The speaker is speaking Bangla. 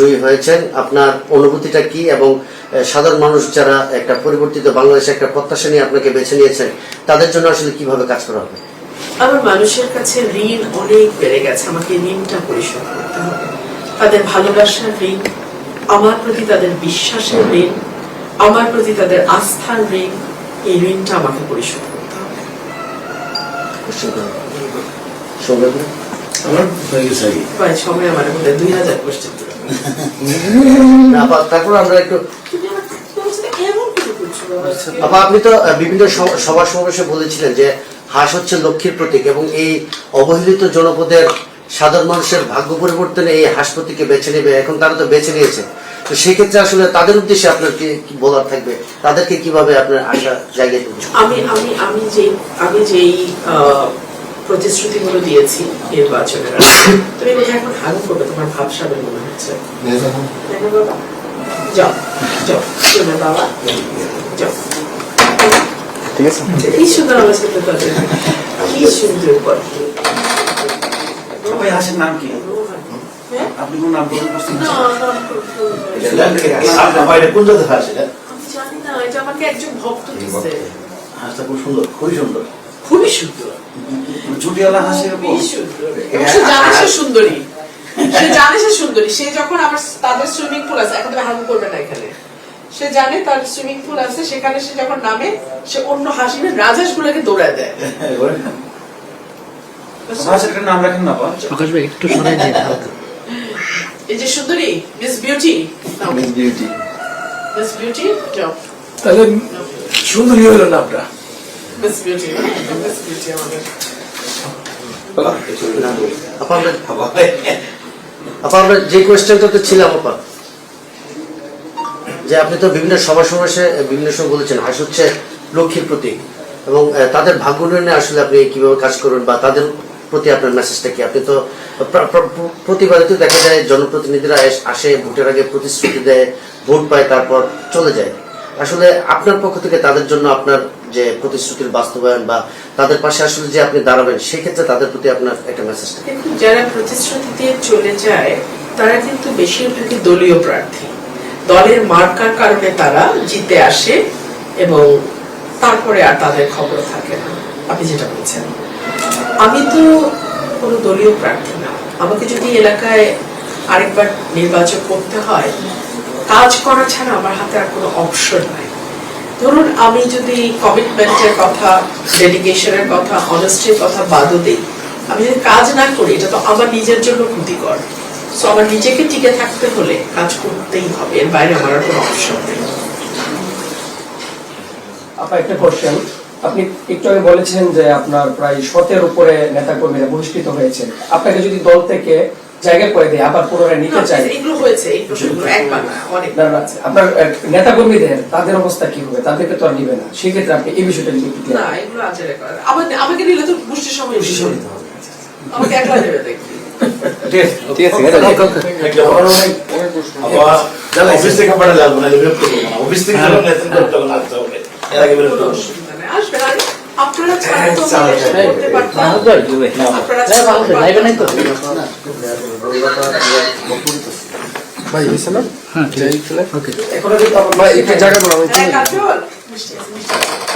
জয়ী হয়েছেন, আপনার অনুভূতিটা কি এবং সাধারণ মানুষ যারা একটা পরিবর্তিত বাংলাদেশে একটা প্রত্যাশা নিয়ে আপনাকে বেছে নিয়েছেন তাদের জন্য আসলে কিভাবে কাজ করা হবে? আমার মানুষের কাছে ঋণ অনেক বেড়ে গেছে, আমাকে ঋণটা পরিশোধ করতে হবে। তাদের ভালোবাসার ঋণ, আমার প্রতি তাদের বিশ্বাসের ঋণ, আমার প্রতি তাদের আস্থার ঋণ, এই ঋণটা আমাকে পরিশোধ করতে হবে। সময় আমার মধ্যে 2000 কোশ্চেন। তারপর আমরা একটু আপনি তো বিভিন্ন সভা সমাবেশে বলেছিলেন যে হাঁস হচ্ছে লক্ষ্মীর প্রতীক এবং এই অবহেলিত জনপদের সাধারণ মানুষের ভাগ্য পরিবর্তনে এই হাঁস প্রতীককে বেছে নেবে, এখন তারা তো বেছে নিয়েছে, তো সেই ক্ষেত্রে আসলে তাদের উদ্দেশ্যে আপনার কি বলার থাকবে, তাদেরকে কিভাবে আপনার আশা জায়গায় তুলবেন? আমি যেই প্রতিশ্রুতিগুলো দিয়েছি নির্বাচনের তুমি এখন হাগু করবে, তোমার ভাবসাবের মনে হচ্ছে। যাও যাও বাবা যাও, ঠিক আছে। এই সুন্দর আমার সাথে তাদের কি সুন্দর কথা। সবাই হাসের নাম কি? আপনি কোন নাম বলতে পারছেন? আমি জানি না, এটা আমাকে একজন ভক্ত দিচ্ছে। হাসটা খুব সুন্দর, খুবই সুন্দর, খুবই সুন্দর। ঝুটিওয়ালা হাসির সে জানে সে সুন্দরী, সে জানে সে সুন্দরী। সে যখন আমার তাদের সুইমিং পুল আছে, এখন তুমি হাগু করবে না এখানে, সে জানে তার সুইমিং পুল আছে, সেখানে সে যখন নামে সে অন্য হাসির রাজহাঁস গুলোকে দৌড়ায় দেয়। নাম রাখেন না প্রকাশ ভাই একটু সরাই দিন হালকা। এই যে সুন্দরী miss beauty, miss beauty, miss beauty যাও। তাহলে সুন্দরী হলো নামটা মিস বিউটি, মিস বিউটি আমাদের। আমরা যে কোয়েশ্চেনটাতে ছিলাম আপা, যে আপনি তো বিভিন্ন সভা সমাবেশে বিভিন্ন সময় বলেছেন হাঁস হচ্ছে লক্ষ্মীর প্রতীক এবং তাদের ভাগ্য উন্নয়নে আসলে আপনি কিভাবে কাজ করবেন বা তাদের প্রতি আপনার মেসেজটা কি? আপনি তো প্রতিবারে তো দেখা যায় জনপ্রতিনিধিরা আসে, ভোটের আগে প্রতিশ্রুতি দেয়, ভোট পায়, তারপর চলে যায়। আসলে আপনার পক্ষ থেকে তাদের জন্য আপনার যে প্রতিশ্রুতির বাস্তবায়ন বা তাদের পাশে আসলে যে আপনি দাঁড়াবেন, সেক্ষেত্রে তাদের প্রতি আপনার একটা মেসেজ। যারা প্রতিশ্রুতি দিয়ে চলে যায় তারা কিন্তু বেশিরভাগই দলীয় প্রার্থী, দলের মার্কার কারণে তারা জিতে আসে এবং তারপরে আর তাদের খবর থাকে না। আপনি যেটা বলছেন, আমি তো কোনো দলীয় প্রার্থী না। আমাকে যদি এলাকায় আরেকবার নির্বাচন করতে হয়, কাজ করা ছাড়া আমার হাতে আর কোনো অপশন নাই। ধরুন আমি যদি কমিটমেন্টের কথা, ডেডিকেশনের কথা, অনেস্টির কথা বাদও দিই, আমি যদি কাজ না করি এটা তো আমার নিজের জন্য ক্ষতিকর। সো আমার নিজেকে টিকে থাকতে হলে কাজ করতেই হবে, এর বাইরে আমার আর কোনো অপশন নেই। আপনার একটা কোশ্চেন, আপনি একটু আগে বলেছেন যে আপনার প্রায় 100-এর উপরে নেতাকর্মীরা বহিষ্কৃত হয়েছে। আপনাকে যদি দল থেকে জায়গা করে দেয়, আবার পুনরায় নিতে চাই, এগুলো হয়েছে, এই প্রশ্নগুলো একবার না, অনেক। আপনার নেতাকর্মীদের তাদের অবস্থা কি হবে? তাদেরকে তো আর নিবে না, সেক্ষেত্রে আপনি এই বিষয়টা নিয়ে একটু না, এগুলো আচারে করে। আমাকে নিলে তো গোষ্ঠীর সময় আমাকে একলা নেবে দেখি। ঠিক আছে, অফিস থেকে পাঠালে লাগবে না, অফিস থেকে আসবে না, আপনারা ছাড়া তো করতে পারতাম। আপনারা ভাই হয়েছে না? হ্যাঁ, এখন জায়গা বলা